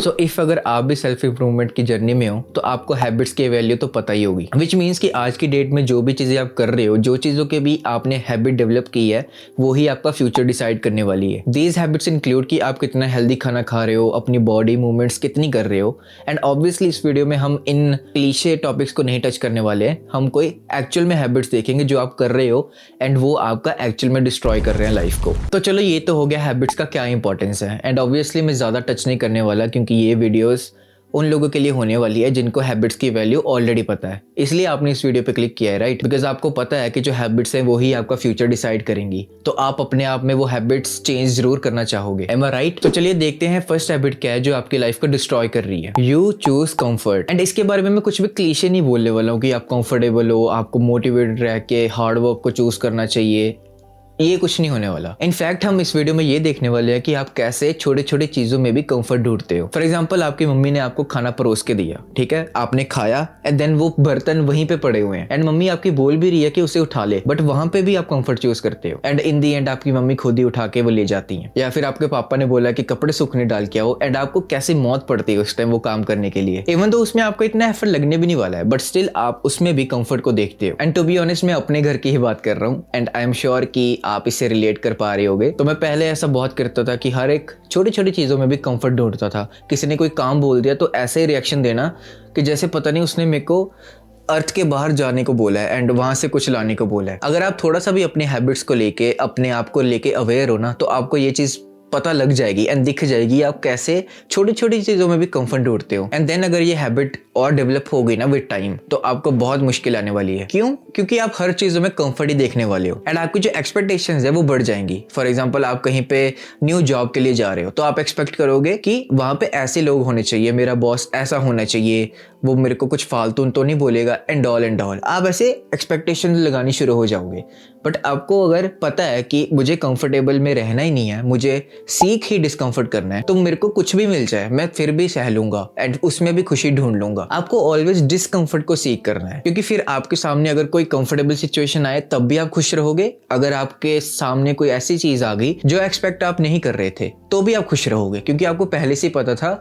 So if अगर आप भी सेल्फ इंप्रूवमेंट की जर्नी में हो तो आपको हैबिट्स की वैल्यू तो पता ही होगी, विच मीन्स कि आज की डेट में जो भी चीज़ें आप कर रहे हो, जो चीज़ों के भी आपने हैबिट डेवलप की है, वो ही आपका फ्यूचर डिसाइड करने वाली है। दीज हैबिट्स इंक्लूड कि आप कितना हेल्दी खाना खा रहे हो, अपनी बॉडी मूवमेंट्स कितनी कर रहे हो। एंड ऑब्वियसली इस वीडियो में हम इन क्लीशे टॉपिक्स को नहीं टच करने वाले हैं, हम कोई एक्चुअल में हैबिट्स देखेंगे जो आप कर रहे हो एंड वो आपका एक्चुअल में डिस्ट्रॉय कर रहे हैं लाइफ को। तो चलो, ये तो हो गया हैबिट्स का क्या इंपॉर्टेंस है। एंड ऑब्वियसली मैं ज़्यादा टच नहीं करने वाला क्योंकि ये वीडियोस उन लोगों के लिए होने वाली है जिनको हैबिट्स की वैल्यू ऑलरेडी पता है, इसलिए आपने इस वीडियो पे क्लिक किया है, राइट? बिकॉज आपको पता है कि जो हैबिट्स हैं वो ही आपका फ्यूचर डिसाइड करेंगी, तो आप अपने आप में वो हैबिट्स चेंज जरूर करना चाहोगे। एम आई राइट? तो चलिए देखते हैं फर्स्ट हैबिट क्या है जो आपकी लाइफ को डिस्ट्रॉय कर रही है। You choose comfort. एंड इसके बारे में मैं कुछ भी क्लीशे नहीं बोलने वाला हूँ कि आप कंफर्टेबल हो, आपको मोटिवेटेड रह के हार्ड वर्क को चूज करना चाहिए, ये कुछ नहीं होने वाला। इनफैक्ट हम इस वीडियो में ये देखने वाले हैं कि आप कैसे छोटे छोटे चीजों में भी कंफर्ट ढूंढते हो। फॉर एग्जांपल, आपकी मम्मी ने आपको खाना परोस के दिया, ठीक है, आपने खाया एंड देन वो बर्तन वहीं पे पड़े हुए हैं एंड मम्मी आपकी बोल भी रही है कि उसे उठा ले, बट वहां पे भी आप कंफर्ट चूज करते हो एंड इन दी एंड आपकी मम्मी खुद ही उठा के वो ले जाती है। या फिर आपके पापा ने बोला कि कपड़े सूखने डाल के आओ एंड आपको कैसी मौत पड़ती है उस टाइम वो काम करने के लिए, इवन तो उसमें आपको इतना एफर्ट लगने भी नहीं वाला है, बट स्टिल आप उसमें भी कंफर्ट को देखते हो। एंड टू बी ऑनेस्ट, मैं अपने घर की ही बात कर रहा हूँ एंड आई एम श्योर कि आप इससे रिलेट कर पा रहे होगे। तो मैं पहले ऐसा बहुत करता था कि हर एक छोटी छोटी चीजों में भी कंफर्ट ढूंढता था। किसी ने कोई काम बोल दिया तो ऐसे ही रिएक्शन देना कि जैसे पता नहीं उसने मेरे को अर्थ के बाहर जाने को बोला है एंड वहां से कुछ लाने को बोला है। अगर आप थोड़ा सा भी अपने हैबिट्स को लेके, अपने आप को लेके अवेयर हो ना, तो आपको ये चीज पता लग जाएगी एंड दिख जाएगी आप कैसे छोटी छोटी चीजों में भी कंफर्ट ढूंढते हो। एंड देन अगर ये हैबिट और डेवलप हो गई ना विद टाइम, तो आपको बहुत मुश्किल आने वाली है। क्यों? क्योंकि आप हर चीजों में कंफर्ट ही देखने वाले हो एंड आपकी जो एक्सपेक्टेशंस है वो बढ़ जाएंगी। फॉर एग्जांपल, आप कहीं पे न्यू जॉब के लिए जा रहे हो तो आप एक्सपेक्ट करोगे कि वहां पे ऐसे लोग होने चाहिए, मेरा बॉस ऐसा होना चाहिए, वो मेरे को कुछ फालतू तो नहीं बोलेगा एंड ऑल। आप ऐसे एक्सपेक्टेशन लगानी शुरू हो जाओगे। बट आपको अगर पता है कि मुझे कंफर्टेबल में रहना ही नहीं है, मुझे सीख ही डिस्कम्फर्ट करना है, तो मेरे को कुछ भी मिल जाए मैं फिर भी सह लूंगा एंड उसमें भी खुशी ढूंढ लूंगा। आपको ऑलवेज डिस्कम्फर्ट को सीख करना है, क्योंकि फिर आपके सामने अगर कोई कंफर्टेबल सिचुएशन आए तब भी आप खुश रहोगे। अगर आपके सामने कोई ऐसी चीज आ गई जो एक्सपेक्ट आप नहीं कर रहे थे तो भी आप खुश रहोगे, क्योंकि आपको पहले से पता था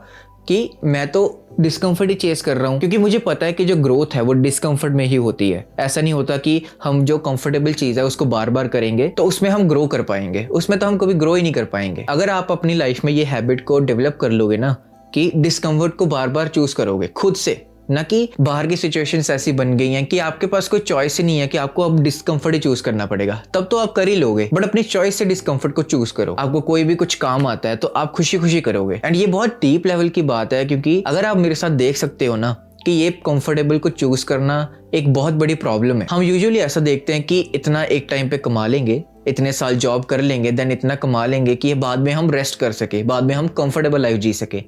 कि मैं तो डिस्कम्फर्ट ही चेस कर रहा हूँ, क्योंकि मुझे पता है कि जो ग्रोथ है वो डिस्कम्फर्ट में ही होती है। ऐसा नहीं होता कि हम जो कंफर्टेबल चीज है उसको बार बार करेंगे तो उसमें हम ग्रो कर पाएंगे, उसमें तो हम कभी ग्रो ही नहीं कर पाएंगे। अगर आप अपनी लाइफ में ये हैबिट को डेवलप कर लोगे ना कि डिस्कम्फर्ट को बार बार चूज करोगे खुद से, ना कि बाहर की सिचुएशंस ऐसी बन गई हैं कि आपके पास कोई चॉइस ही नहीं है कि आपको अब डिस्कम्फर्ट ही चूज करना पड़ेगा, तब तो आप कर ही लोगे। बट अपनी चॉइस से डिस्कम्फर्ट को चूज करो। आपको कोई भी कुछ काम आता है तो आप खुशी खुशी करोगे। एंड ये बहुत डीप लेवल की बात है, क्योंकि अगर आप मेरे साथ देख सकते हो ना कि ये कंफर्टेबल को चूज करना एक बहुत बड़ी प्रॉब्लम है। हम यूजुअली ऐसा देखते हैं कि इतना एक टाइम पे कमा लेंगे, इतने साल जॉब कर लेंगे, देन इतना कमा लेंगे कि बाद में हम रेस्ट कर सके, बाद में हम कंफर्टेबल लाइफ जी सके।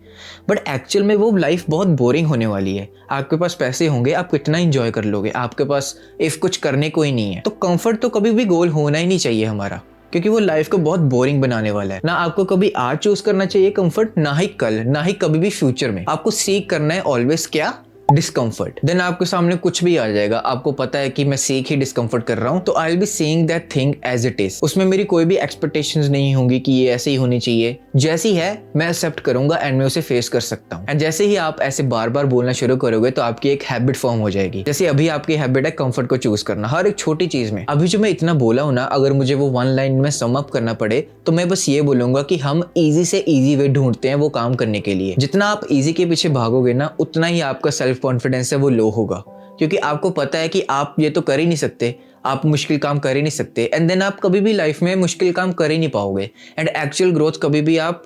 बट एक्चुअल में वो लाइफ बहुत बोरिंग होने वाली है। आपके पास पैसे होंगे, आप कितना इंजॉय कर लोगे, आपके पास इफ कुछ करने को ही नहीं है। तो कंफर्ट तो कभी भी गोल होना ही नहीं चाहिए हमारा, क्योंकि वो लाइफ को बहुत बोरिंग बनाने वाला है। ना आपको कभी आज चूज करना चाहिए कंफर्ट, ना ही कल, ना ही कभी भी फ्यूचर में। आपको सीख करना है ऑलवेज क्या? डिस्कम्फर्ट। देन आपके सामने कुछ भी आ जाएगा, आपको पता है कि मैं सीख ही डिस्कम्फर्ट कर रहा हूं, तो I will be seeing that thing as it is. उसमें मेरी कोई भी एक्सपेक्टेशंस नहीं होंगी कि ये ऐसे ही होनी चाहिए, जैसी है मैं एक्सेप्ट करूंगा एंड मैं उसे फेस कर सकता हूं। एंड जैसे ही आप ऐसे बार बार बोलना शुरू करोगे तो आपकी एक हैबिट फॉर्म हो जाएगी। जैसे अभी आपकी हैबिट है कंफर्ट को चूज करना हर एक छोटी चीज में। अभी जो मैं इतना बोला हूं ना, अगर मुझे वो वन लाइन में सम अप करना पड़े तो मैं बस ये बोलूंगा कि हम इजी से इजी वे ढूंढते हैं वो काम करने के लिए। जितना आप इजी के पीछे भागोगे ना, उतना ही आपका सेल्फ कॉन्फिडेंस है वो लो होगा, क्योंकि आपको पता है कि आप ये तो कर ही नहीं सकते, आप मुश्किल काम कर ही नहीं सकते। एंड देन आप कभी भी लाइफ में मुश्किल काम कर ही नहीं पाओगे एंड एक्चुअल ग्रोथ कभी भी आप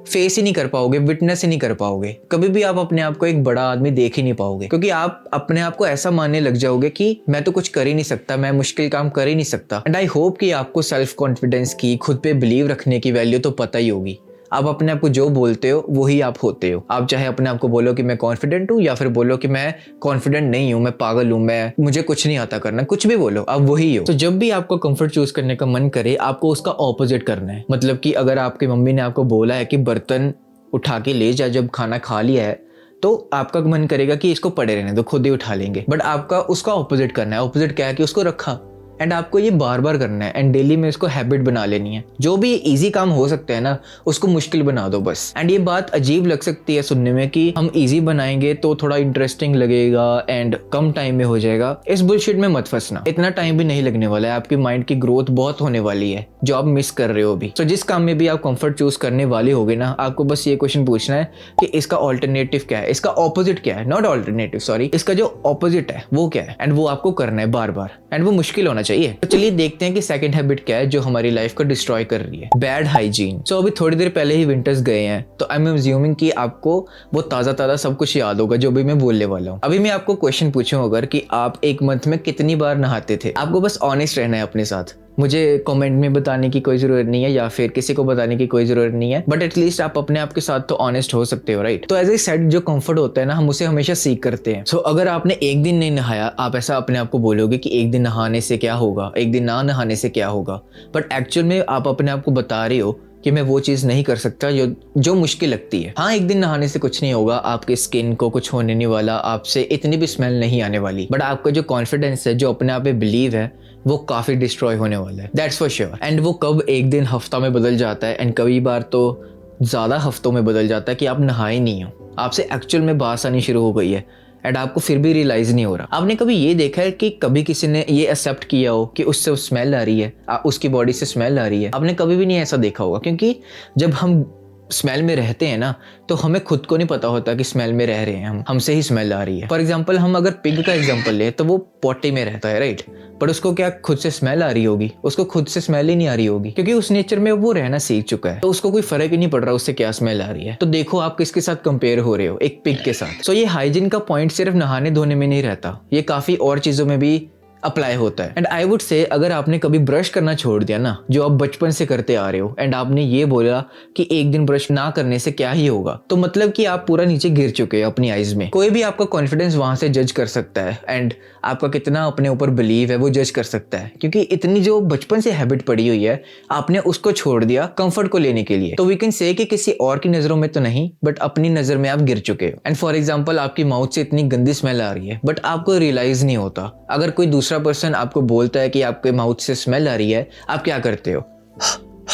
फेस ही नहीं कर पाओगे, विटनेस ही नहीं कर पाओगे। कभी भी आप अपने आप को एक बड़ा आदमी देख ही नहीं पाओगे, क्योंकि आप अपने आप को ऐसा मानने लग जाओगे कि मैं तो कुछ कर ही नहीं सकता, मैं मुश्किल काम कर ही नहीं सकता। एंड आई होप कि आपको सेल्फ कॉन्फिडेंस की, खुद पे बिलीव रखने की वैल्यू तो पता ही होगी। आप अपने आप को जो बोलते हो वही आप होते हो। आप चाहे अपने आप को बोलो कि मैं कॉन्फिडेंट हूँ, या फिर बोलो कि मैं कॉन्फिडेंट नहीं हूँ, मैं पागल हूँ, मुझे कुछ नहीं आता करना, कुछ भी बोलो, आप वही हो। तो जब भी आपको कंफर्ट चूज करने का मन करे, आपको उसका ऑपोजिट करना है। मतलब कि अगर आपकी मम्मी ने आपको बोला है कि बर्तन उठा के ले जा जब खाना खा लिया है, तो आपका मन करेगा कि इसको पड़े रहने दो, खुद ही उठा लेंगे। बट आपका उसका ऑपोजिट करना है। ऑपोजिट क्या है कि उसको रखा एंड आपको ये बार बार करना है एंड डेली में इसको हैबिट बना लेनी है। जो भी इजी काम हो सकता है ना उसको मुश्किल बना दो बस। एंड ये बात अजीब लग सकती है सुनने में कि हम इजी बनाएंगे तो थोड़ा इंटरेस्टिंग लगेगा एंड कम टाइम में हो जाएगा। इस बुलशिट में मत फंसना, इतना टाइम भी नहीं लगने वाला है, आपकी माइंड की ग्रोथ बहुत होने वाली है जो आप मिस कर रहे हो अभी। तो जिस काम में भी आप कंफर्ट चूज करने वाले होगे ना, आपको बस ये क्वेश्चन पूछना है कि इसका ऑल्टरनेटिव क्या है, इसका ऑपोजिट क्या है, नॉट ऑल्टरनेटिव सॉरी, इसका जो ऑपोजिट है वो क्या है, एंड वो आपको करना है बार बार, एंड वो मुश्किल होना चाहिए। तो चलिए देखते हैं कि सेकंड हैबिट क्या है जो हमारी लाइफ को डिस्ट्रॉय कर रही है, बैड हाइजीन। सो अभी थोड़ी देर पहले ही विंटर्स गए हैं, तो आई एम अज्यूमिंग कि आपको वो ताजा ताजा सब कुछ याद होगा जो भी मैं बोलने वाला हूँ। अभी मैं आपको क्वेश्चन पूछूं अगर कि आप एक मंथ में कितनी बार नहाते थे, आपको बस ऑनेस्ट रहना है अपने साथ। मुझे कमेंट में बताने की कोई जरूरत नहीं है या फिर किसी को बताने की कोई जरूरत नहीं है, बट एटलीस्ट आप अपने आप के साथ तो ऑनेस्ट हो सकते हो, राइट। तो एज ए सेट जो कंफर्ट होता है ना, हम उसे हमेशा सीख करते हैं। सो अगर आपने एक दिन नहीं नहाया, आप ऐसा अपने आप को बोलोगे कि एक दिन नहाने से क्या होगा, एक दिन ना नहाने से क्या होगा, बट एक्चुअल में आप अपने आप को बता रहे हो कि मैं वो चीज़ नहीं कर सकता जो मुश्किल लगती है। हाँ, एक दिन नहाने से कुछ नहीं होगा, आपके स्किन को कुछ होने नहीं वाला, आपसे इतनी भी स्मेल नहीं आने वाली, बट आपका जो कॉन्फिडेंस है, जो अपने आप पे बिलीव है, वो काफ़ी डिस्ट्रॉय होने वाला है, दैट्स फॉर श्योर। एंड वो कब एक दिन हफ्ता में बदल जाता है, एंड कई बार तो ज़्यादा हफ्तों में बदल जाता है कि आप नहाए नहीं हो, आपसे एक्चुअल में बास आनी शुरू हो गई है एंड आपको फिर भी रियलाइज नहीं हो रहा। आपने कभी ये देखा है कि कभी किसी ने ये एक्सेप्ट किया हो कि उससे स्मेल आ रही है, उसकी बॉडी से स्मेल आ रही है? आपने कभी भी नहीं ऐसा देखा होगा, क्योंकि जब हम स्मेल में रहते हैं ना, तो हमें खुद को नहीं पता होता कि स्मेल में रह रहे हैं हम, हमसे ही स्मेल आ रही है। फॉर एग्जाम्पल हम अगर पिग का एग्जाम्पल लें तो वो पॉटी में रहता है, राइट, पर उसको क्या खुद से स्मेल आ रही होगी? उसको खुद से स्मेल ही नहीं आ रही होगी, क्योंकि उस नेचर में वो रहना सीख चुका है, तो उसको कोई फर्क ही नहीं पड़ रहा उससे क्या स्मेल आ रही है। तो देखो आप किसके साथ कंपेयर हो रहे हो, एक पिग के साथ। सो ये हाइजीन का पॉइंट सिर्फ नहाने धोने में नहीं रहता, ये काफी और चीजों में भी अप्लाई होता है। एंड आई वुड से अगर आपने कभी ब्रश करना छोड़ दिया ना, जो आप बचपन से करते आ रहे हो, एंड आपने ये बोला कि एक दिन ब्रश ना करने से क्या ही होगा, तो मतलब कि आप पूरा नीचे गिर चुके हो अपनी आईज में। कोई भी आपका कॉन्फिडेंस वहां से जज कर सकता है एंड आपका कितना अपने ऊपर बिलीव है वो जज कर सकता है, क्योंकि इतनी जो बचपन से हैबिट पड़ी हुई है, आपने उसको छोड़ दिया कंफर्ट को लेने के लिए। तो वी कैन से कि किसी और की नजरों में तो नहीं, बट अपनी नजर में आप गिर चुके हो। एंड फॉर एग्जाम्पल आपकी माउथ से इतनी गंदी स्मेल आ रही है, बट आपको रियलाइज नहीं होता। अगर कोई दूसरा पर्सन आपको बोलता है कि आपके माउथ से स्मेल आ रही है, आप क्या करते हो?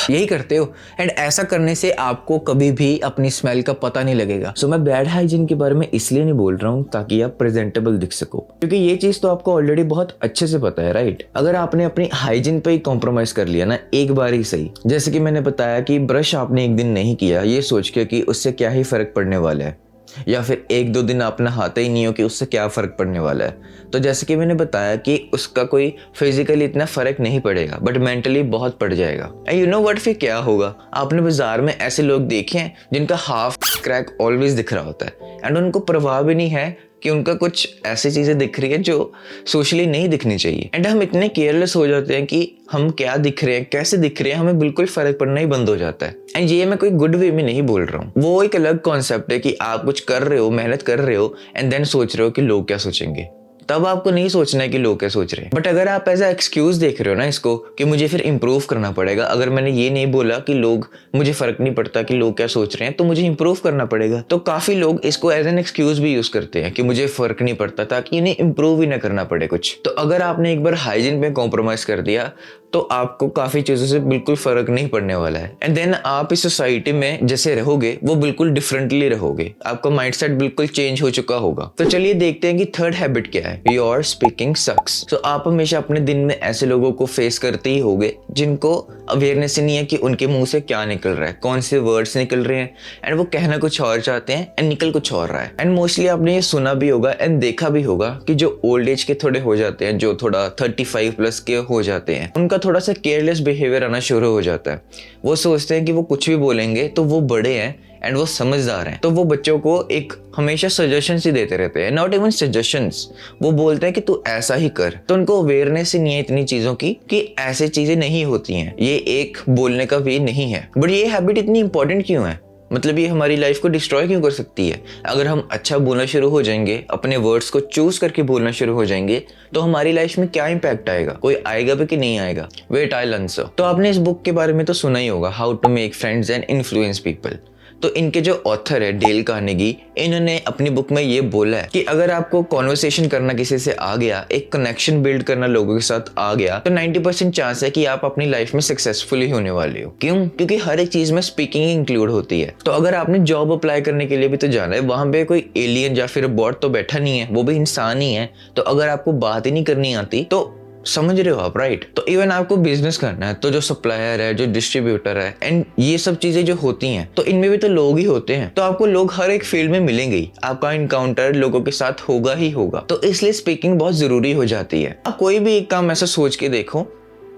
यही करते हो। एंड ऐसा करने से आपको कभी भी अपनी स्मेल का पता नहीं लगेगा। सो मैं बैड हाइजीन के बारे में इसलिए नहीं बोल रहा हूँ ताकि आप प्रेजेंटेबल दिख सको, क्योंकि ये चीज तो आपको ऑलरेडी बहुत अच्छे से पता है, राइट। अगर आपने अपनी हाइजीन पे ही कॉम्प्रोमाइज कर लिया ना एक बार ही सही, जैसे कि मैंने बताया कि ब्रश आपने एक दिन नहीं किया ये सोच के कि उससे क्या ही फर्क पड़ने वाला है, या फिर एक दो दिन आप नहाते ही नहीं हो कि उससे क्या फ़र्क पड़ने वाला है, तो जैसे कि मैंने बताया कि उसका कोई फिजिकली इतना फ़र्क नहीं पड़ेगा, बट मेंटली बहुत पड़ जाएगा। एंड यू नो व्हाट, फिर क्या होगा? आपने बाजार में ऐसे लोग देखे हैं जिनका हाफ क्रैक ऑलवेज दिख रहा होता है, एंड उनको परवाह भी नहीं है कि उनका कुछ ऐसी चीज़ें दिख रही है जो सोशली नहीं दिखनी चाहिए। एंड हम इतने केयरलेस हो जाते हैं कि हम क्या दिख रहे हैं, कैसे दिख रहे हैं, हमें बिल्कुल फर्क पड़ना ही बंद हो जाता है। एंड ये मैं कोई गुड वे में नहीं बोल रहा हूँ, वो एक अलग कॉन्सेप्ट है कि आप कुछ कर रहे हो, मेहनत कर रहे हो, एंड देन सोच रहे हो कि लोग क्या सोचेंगे। तब आपको नहीं सोचना है कि लोग क्या सोच रहे हैं। बट अगर आप एज अ एक्सक्यूज देख रहे हो ना इसको कि मुझे फिर इंप्रूव करना पड़ेगा, अगर मैंने ये नहीं बोला कि लोग, मुझे फर्क नहीं पड़ता कि लोग क्या सोच रहे हैं, तो मुझे इंप्रूव करना पड़ेगा, तो काफी लोग इसको एज एन एक्सक्यूज भी यूज करते हैं कि मुझे फर्क नहीं पड़ता, ताकि इन्हें इंप्रूव ही ना करना पड़े कुछ। तो अगर आपने एक बार हाइजीन पे कॉम्प्रोमाइज कर दिया तो आपको काफी चीजों से बिल्कुल फर्क नहीं पड़ने वाला है। एंड देन आप इस सोसाइटी में जैसे रहोगे वो बिल्कुल डिफरेंटली रहोगे, आपका माइंडसेट बिल्कुल चेंज हो चुका होगा। तो चलिए देखते हैं कि थर्ड हैबिट क्या है, योर स्पीकिंग सक्स। तो आप हमेशा अपने दिन में ऐसे लोगों को फेस करते ही होगे जिनको अवेयरनेस ही नहीं है कि उनके मुंह से क्या निकल रहा है, कौन से वर्ड्स निकल रहे हैं, एंड वो कहना कुछ और चाहते हैं एंड निकल कुछ और रहा है। एंड मोस्टली आपने ये सुना भी होगा एंड देखा भी होगा कि जो ओल्ड एज के थोड़े हो जाते हैं, जो थोड़ा 35 प्लस के हो जाते हैं, उनका थोड़ा सा केयरलेस बिहेवियर आना शुरू हो जाता है। वो सोचते हैं कि वो कुछ भी बोलेंगे तो वो बड़े हैं एंड वो समझदार हैं, तो वो बच्चों को एक हमेशा सजेशंस ही देते रहते हैं, नॉट इवन सजेशंस, वो बोलते हैं कि तू ऐसा ही कर। तो उनको अवेयरनेस ही नहीं है इतनी चीजों की कि ऐसी चीजें नहीं होती हैं, ये एक बोलने का वे नहीं है। बट ये हैबिट इतनी इंपॉर्टेंट क्यों है? मतलब ये हमारी लाइफ को डिस्ट्रॉय क्यों कर सकती है? अगर हम अच्छा बोलना शुरू हो जाएंगे, अपने वर्ड्स को चूज करके बोलना शुरू हो जाएंगे, तो हमारी लाइफ में क्या इंपैक्ट आएगा? कोई आएगा भी कि नहीं आएगा? Wait I answer. तो आपने इस बुक के बारे में तो सुना ही होगा, how to make friends and influence people. तो इनके जो ऑथर है डेल कार्नेगी, इन्होंने अपनी बुक में ये बोला है कि अगर आपको कॉन्वर्सेशन करना किसी से आ गया, एक कनेक्शन बिल्ड करना लोगों के साथ आ गया, तो 90% चांस है कि आप अपनी लाइफ में सक्सेसफुल ही होने वाले हो। क्यों? क्योंकि हर एक चीज में स्पीकिंग इंक्लूड होती है। तो अगर आपने जॉब अप्लाई करने के लिए भी तो जाना है, वहां पे कोई एलियन या फिर बॉट तो बैठा नहीं है, वो भी इंसान ही है। तो अगर आपको बात ही नहीं करनी आती तो समझ रहे हो आप, राइट? तो इवन आपको बिजनेस करना है तो जो सप्लायर है, जो डिस्ट्रीब्यूटर है एंड ये सब चीजें जो होती हैं, तो इनमें भी तो लोग ही होते हैं। तो आपको लोग हर एक फील्ड में मिलेंगे ही, आपका इनकाउंटर लोगों के साथ होगा ही होगा। तो इसलिए स्पीकिंग बहुत जरूरी हो जाती है। आप कोई भी एक काम ऐसा सोच के देखो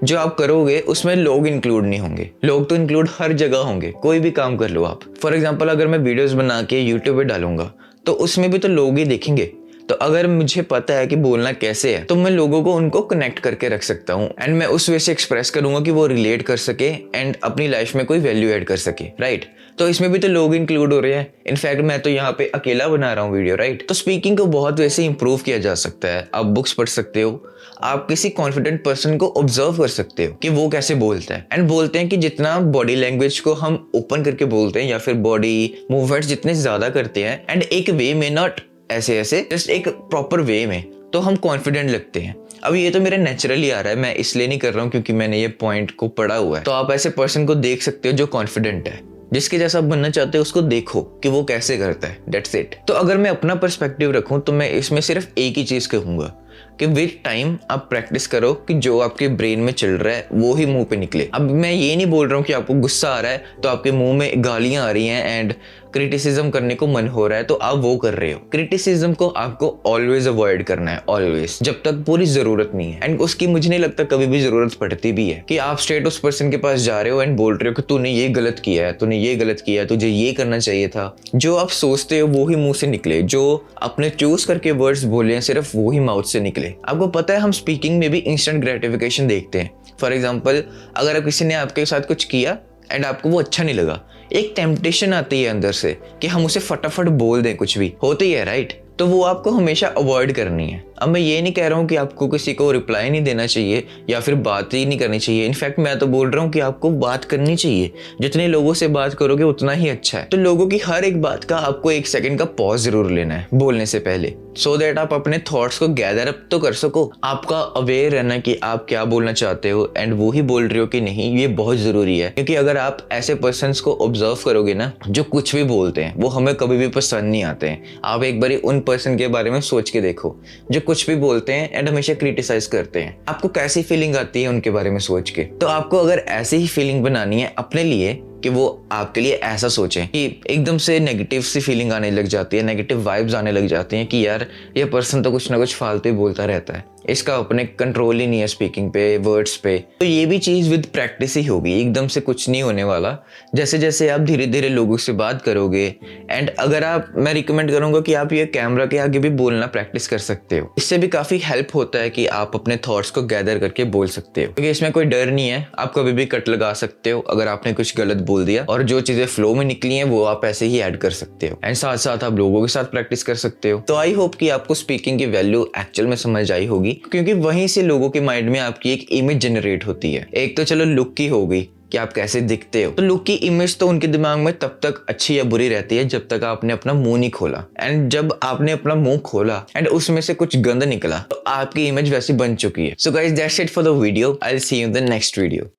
जो आप करोगे उसमें लोग इंक्लूड नहीं होंगे। लोग तो इंक्लूड हर जगह होंगे, कोई भी काम कर लो आप। फॉर एग्जाम्पल अगर मैं वीडियोस बना के यूट्यूब पे डालूंगा तो उसमें भी तो लोग ही देखेंगे। तो अगर मुझे पता है कि बोलना कैसे है तो मैं लोगों को उनको कनेक्ट करके रख सकता हूँ एंड मैं उस वे से एक्सप्रेस करूंगा कि वो रिलेट कर सके एंड अपनी लाइफ में कोई वैल्यू ऐड कर सके, राइट? तो इसमें भी तो लोग इंक्लूड हो रहे हैं। इनफैक्ट मैं तो यहाँ पे अकेला बना रहा हूँ वीडियो, राइट? तो स्पीकिंग को बहुत वैसे इंप्रूव किया जा सकता है। आप बुक्स पढ़ सकते हो, आप किसी कॉन्फिडेंट पर्सन को ऑब्जर्व कर सकते हो कि वो कैसे बोलता है। एंड बोलते हैं कि जितना बॉडी लैंग्वेज को हम ओपन करके बोलते हैं या फिर बॉडी मूवमेंट्स जितने ज्यादा करते हैं एंड एक वे में, नॉट ऐसे ऐसे, जस्ट एक प्रॉपर वे में, तो हम कॉन्फिडेंट लगते हैं। अब ये तो मेरा नेचुरली आ रहा है, मैं इसलिए नहीं कर रहा हूँ क्योंकि मैंने ये पॉइंट को पढ़ा हुआ है। तो आप ऐसे पर्सन को देख सकते हो जो कॉन्फिडेंट है, जिसके जैसा आप बनना चाहते हो उसको देखो कि वो कैसे करता है, दैट्स इट। तो अगर मैं अपना पर्सपेक्टिव रखूं तो मैं इसमें सिर्फ एक ही चीज कहूंगा कि विद टाइम आप प्रैक्टिस करो कि जो आपके ब्रेन में चल रहा है वो ही मुंह पे निकले। अब मैं ये नहीं बोल रहा हूँ कि आपको गुस्सा आ रहा है तो आपके मुंह में गालियां आ रही हैं एंड क्रिटिसिज्म करने को मन हो रहा है तो आप वो कर रहे हो। क्रिटिसिज्म को आपको ऑलवेज अवॉइड करना है, ऑलवेज, जब तक पूरी जरूरत नहीं है। एंड उसकी मुझे नहीं लगता कभी भी जरूरत पड़ती भी है कि आप स्ट्रेट उस पर्सन के पास जा रहे हो एंड बोल रहे हो कि तूने ये गलत किया है, तूने ये गलत किया है, तुझे ये करना चाहिए था। जो आप सोचते हो वो ही मुंह से निकले, जो आपने चूज करके वर्ड्स बोले हैं सिर्फ वो ही माउथ से निकले। आपको पता है हम स्पीकिंग में भी इंस्टेंट ग्रेटिफिकेशन देखते हैं। फॉर एग्जाम्पल अगर किसी ने आपके साथ कुछ किया एंड आपको वो अच्छा नहीं लगा, एक टेम्पटेशन आती है अंदर से कि हम उसे फटाफट बोल दें, कुछ भी होती है, राइट? तो वो आपको हमेशा अवॉइड करनी है। अब मैं ये नहीं कह रहा हूँ कि आपको किसी को रिप्लाई नहीं देना चाहिए या फिर बात ही नहीं करनी चाहिए। इनफैक्ट मैं तो बोल रहा हूँ कि आपको बात करनी चाहिए। जितने लोगों से बात करोगे उतना ही अच्छा है। तो लोगों की हर एक बात का आपको 1 सेकंड का पॉज जरूर लेना है बोलने से पहले, सो दैट आप अपने थॉट्स को गैदर अप तो कर सको। आपका अवेयर रहना कि आप क्या बोलना चाहते हो एंड वो ही बोल रहे हो कि नहीं, ये बहुत जरूरी है। क्योंकि अगर आप ऐसे पर्सन्स को ऑब्जर्व करोगे ना जो कुछ भी बोलते हैं, वो हमें कभी भी पसंद नहीं आते हैं। आप एक बारी उन पर्सन के बारे में सोच के देखो जो कुछ भी बोलते हैं एंड हमेशा क्रिटिसाइज करते हैं। आपको कैसी फीलिंग आती है उनके बारे में सोच के? तो आपको अगर ऐसी ही फीलिंग बनानी है अपने लिए कि वो आपके लिए ऐसा सोचें कि एकदम से नेगेटिव सी फीलिंग आने लग जाती है, नेगेटिव वाइब्स आने लग जाती हैं कि यार ये पर्सन तो कुछ ना कुछ फालतू ही बोलता रहता है, इसका अपने कंट्रोल ही नहीं है स्पीकिंग पे, वर्ड्स पे। तो ये भी चीज़ विद प्रैक्टिस ही होगी, एकदम से कुछ नहीं होने वाला। जैसे जैसे आप धीरे धीरे लोगों से बात करोगे एंड अगर आप, मैं रिकमेंड करूंगा कि आप ये कैमरा के आगे भी बोलना प्रैक्टिस कर सकते हो। इससे भी काफ़ी हेल्प होता है कि आप अपने थॉट्स को गैदर करके बोल सकते हो, क्योंकि इसमें कोई डर नहीं है। आप कभी भी कट लगा सकते हो अगर आपने कुछ गलत बोल दिया, और जो चीज़ें फ्लो में निकली हैं वो आप ऐसे ही ऐड कर सकते हो एंड साथ साथ आप लोगों के साथ प्रैक्टिस कर सकते हो। तो आई होप कि आपको स्पीकिंग की वैल्यू एक्चुअल में समझ आई होगी, क्योंकि वहीं से लोगों के माइंड में आपकी एक इमेज जनरेट होती है। एक तो चलो लुक की हो गई कि आप कैसे दिखते हो, तो लुक की इमेज तो उनके दिमाग में तब तक अच्छी या बुरी रहती है जब तक आपने अपना मुंह नहीं खोला। एंड जब आपने अपना मुंह खोला एंड उसमें से कुछ गंद निकला तो आपकी इमेज वैसी बन चुकी है। So guys that's it for the video. I will see you in the next video.